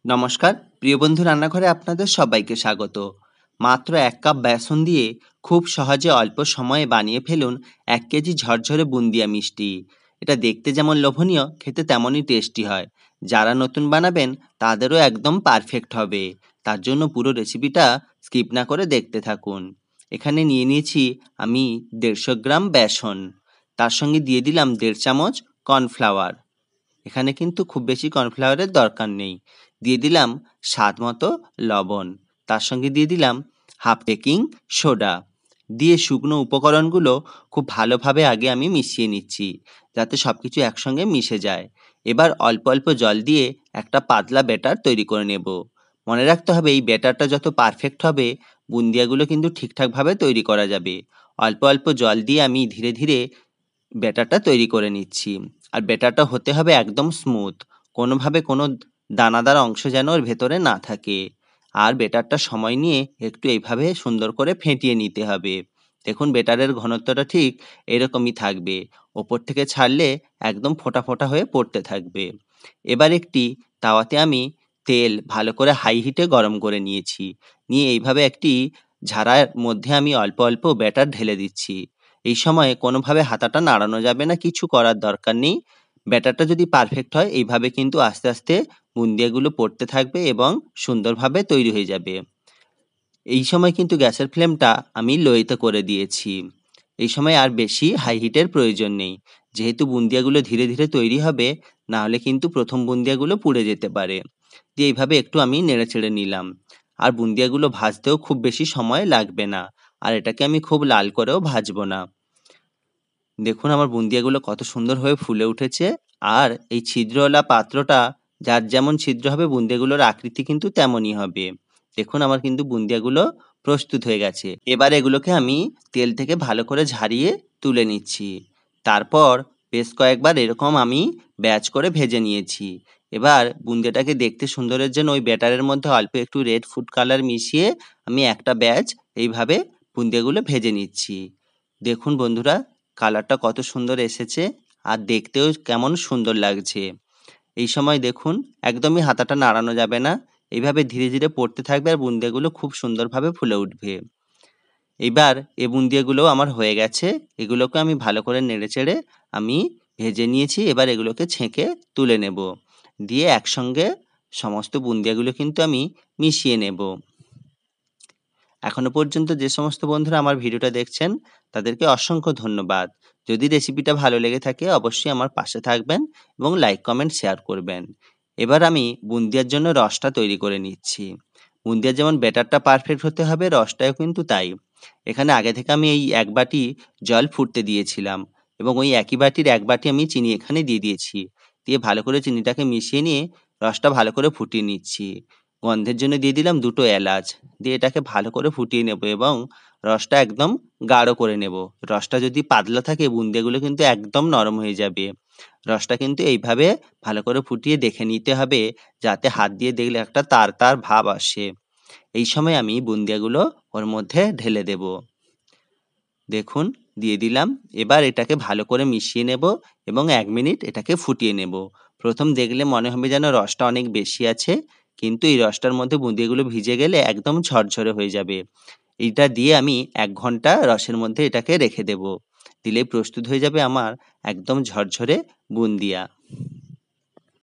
নমস্কার, প্রিয় বন্ধু রান্নাঘরে আপনাদের সবাইকে স্বাগত। মাত্র ১ কাপ বেসন দিয়ে খুব সহজে অল্প সময়ে বানিয়ে ফেলুন ১ কেজি ঝরঝরে বুন্দিয়া মিষ্টি। এটা দেখতে যেমন লোভনীয়, খেতে তেমনই টেস্টি হয়। যারা নতুন বানাবেন তাদেরও একদম পারফেক্ট হবে। তার জন্য পুরো রেসিপিটা স্কিপ না করে দেখতে থাকুন। এখানে নিয়ে নিয়েছি আমি ১৫০ গ্রাম বেসন। তার সঙ্গে দিয়ে দিলাম ১.৫ চামচ কর্নফ্লাওয়ার। এখানে কিন্তু খুব বেশি কর্নফ্লাওয়ারের দরকার নেই। দিয়ে দিলাম স্বাদ মতো লবণ। তার সঙ্গে দিয়ে দিলাম হাফ বেকিং সোডা। দিয়ে শুকনো উপকরণগুলো খুব ভালোভাবে আগে আমি মিশিয়ে নিচ্ছি, যাতে সব কিছু একসঙ্গে মিশে যায়। এবার অল্প অল্প জল দিয়ে একটা পাতলা ব্যাটার তৈরি করে নেব। মনে রাখতে হবে এই ব্যাটারটা যত পারফেক্ট হবে, বুন্দিয়াগুলো কিন্তু ঠিকঠাকভাবে তৈরি করা যাবে। অল্প অল্প জল দিয়ে আমি ধীরে ধীরে ব্যাটারটা তৈরি করে নিচ্ছি। আর ব্যাটারটা হতে হবে একদম স্মুথ, কোনোভাবে কোনো দানাদার অংশ যেন ওর ভেতরে না থাকে। আর ব্যাটারটা সময় নিয়ে একটু এইভাবে সুন্দর করে ফেটিয়ে নিতে হবে। দেখুন ব্যাটারের ঘনত্বটা ঠিক এরকমই থাকবে, ওপর থেকে ছাড়লে একদম ফোঁটা ফোঁটা হয়ে পড়তে থাকবে। এবার একটি তাওয়াতে আমি তেল ভালো করে হাই হিটে গরম করে নিয়েছি। নিয়ে এইভাবে একটি ঝাড়ার মধ্যে আমি অল্প অল্প ব্যাটার ঢেলে দিচ্ছি। এই সময়ে কোনোভাবে হাতাটা নাড়ানো যাবে না, কিছু করার দরকার নেই। ব্যাটারটা যদি পারফেক্ট হয় এইভাবে কিন্তু আস্তে আস্তে বুন্দিয়াগুলো পড়তে থাকবে এবং সুন্দরভাবে তৈরি হয়ে যাবে। এই সময় কিন্তু গ্যাসের ফ্লেমটা আমি লোতে করে দিয়েছি। এই সময় আর বেশি হাই হিটের প্রয়োজন নেই, যেহেতু বুন্দিয়াগুলো ধীরে ধীরে তৈরি হবে, না হলে কিন্তু প্রথম বুন্দিয়াগুলো পুড়ে যেতে পারে। দিয়ে এইভাবে একটু আমি নেড়েচেড়ে নিলাম। আর বুন্দিয়াগুলো ভাজতেও খুব বেশি সময় লাগবে না, আর এটাকে আমি খুব লাল করেও ভাজবো না। দেখুন আমার বুন্দিয়াগুলো কত সুন্দর হয়ে ফুলে উঠেছে। আর এই ছিদ্রওয়ালা পাত্রটা, যার যেমন ছিদ্র হবে বুন্দিয়াগুলোর আকৃতি কিন্তু তেমনই হবে। দেখুন আমার কিন্তু বুন্দিয়াগুলো প্রস্তুত হয়ে গেছে। এবার এগুলোকে আমি তেল থেকে ভালো করে ঝারিয়ে তুলে নিচ্ছি। তারপর বেশ কয়েকবার এরকম আমি ব্যাচ করে ভেজে নিয়েছি। এবার বুন্দিয়াটাকে দেখতে সুন্দরের জন্য ওই ব্যাটারের মধ্যে অল্প একটু রেড ফুড কালার মিশিয়ে আমি একটা ব্যাচ এইভাবে বুন্দিয়াগুলো ভেজে নিচ্ছি। দেখুন বন্ধুরা, কালারটা কত সুন্দর এসেছে, আর দেখতেও কেমন সুন্দর লাগছে। এই সময় দেখুন একদমই হাতাটা নাড়ানো যাবে না, এইভাবে ধীরে ধীরে পড়তে থাকবে আর বুন্দিয়াগুলো খুব সুন্দরভাবে ফুলে উঠবে। এইবার এই বুন্দিয়াগুলোও আমার হয়ে গেছে। এগুলোকে আমি ভালো করে নেড়েচেড়ে আমি ভেজে নিয়েছি। এবার এগুলোকে ছেঁকে তুলে নেব। দিয়ে একসঙ্গে সমস্ত বুন্দিয়াগুলো কিন্তু আমি মিশিয়ে নেব। এখনো পর্যন্ত যে সমস্ত বন্ধুরা আমার ভিডিওটা দেখছেন তাদেরকে অসংখ্য ধন্যবাদ। যদি রেসিপিটা ভালো লেগে থাকে অবশ্যই আমার পাশে থাকবেন এবং লাইক কমেন্ট শেয়ার করবেন। এবার আমি বুন্দিয়ার জন্য রসটা তৈরি করে নিচ্ছি। বুন্দিয়ার যেমন ব্যাটারটা পারফেক্ট হতে হবে, রসটাও কিন্তু তাই। এখানে আগে থেকে আমি এই ১ বাটি জল ফুটতে দিয়েছিলাম এবং ওই একই বাটির ১ বাটি আমি চিনি এখানে দিয়ে দিয়েছি। দিয়ে ভালো করে চিনিটাকে মিশিয়ে নিয়ে রসটা ভালো করে ফুটিয়ে নিচ্ছি। গন্ধের জন্য দিয়ে দিলাম ২ টো এলাচ। দিয়ে এটাকে ভালো করে ফুটিয়ে নেব এবং রসটা একদম গাঢ় করে নেব। রসটা যদি পাতলা থাকে বুন্দিয়াগুলো কিন্তু একদম নরম হয়ে যাবে। রসটা কিন্তু এইভাবে ভালো করে ফুটিয়ে দেখে নিতে হবে, যাতে হাত দিয়ে দেখলে একটা তার তার ভাব আসে। এই সময় আমি বুন্দিয়াগুলো ওর মধ্যে ঢেলে দেব। দেখুন দিয়ে দিলাম। এবার এটাকে ভালো করে মিশিয়ে নেব এবং ১ মিনিট এটাকে ফুটিয়ে নেব। প্রথম দেখলে মনে হবে যেন রসটা অনেক বেশি আছে, কিন্তু এই রসটার মধ্যে বুন্দিয়াগুলো ভিজে গেলে একদম ঝরঝরে হয়ে যাবে। এইটা দিয়ে আমি ১ ঘন্টা রসের মধ্যে এটাকে রেখে দেব। দিলেই প্রস্তুত হয়ে যাবে আমার একদম ঝরঝরে বুন্দিয়া।